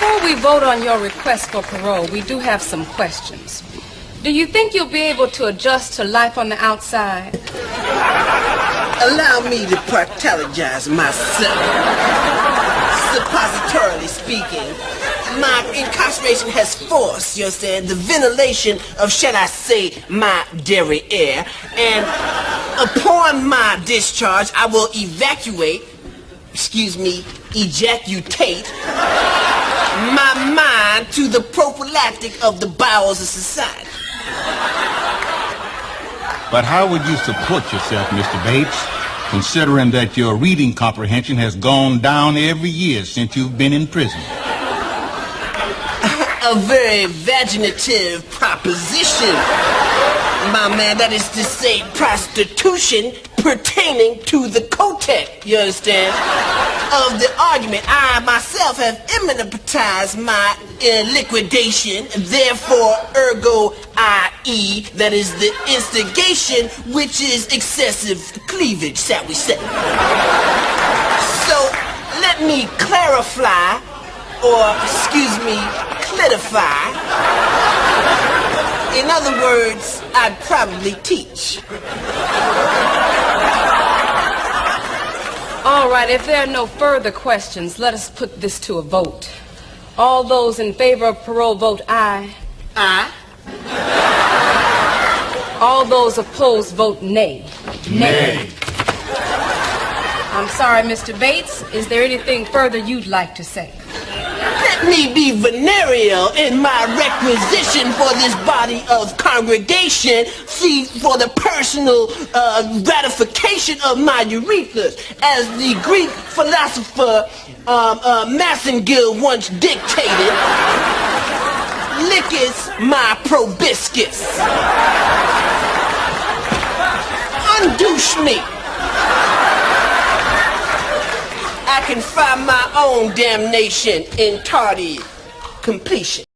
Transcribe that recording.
Before we vote on your request for parole, we do have some questions. Do you think you'll be able to adjust to life on the outside? Allow me to partologize myself. Suppositorily speaking, my incarceration has forced, you understand, the ventilation of, shall I say, my dairy air. And upon my discharge, I will ejaculate my mind to the prophylactic of the bowels of society. But how would you support yourself, Mr. Bates, considering that your reading comprehension has gone down every year since you've been in prison? A very vaginative proposition, my man. That is to say, prostitution pertaining to the cotex, you understand, of the argument. I myself have imminentized my liquidation, therefore, ergo, i.e., that is the instigation, which is excessive cleavage, shall we say. So, let me clarify, or, clitify. In other words, I'd probably teach. All right, if there are no further questions, let us put this to a vote. All those in favor of parole vote aye. Aye. All those opposed vote nay. Nay. I'm sorry, Mr. Bates. Is there anything further you'd like to say? Let me be venereal in my requisition for this body of congregation, see, for the personal gratification of my urethras. As the Greek philosopher Massengill once dictated, lickus my proboscis. Undouche me. I can find my own damnation in tardy completion.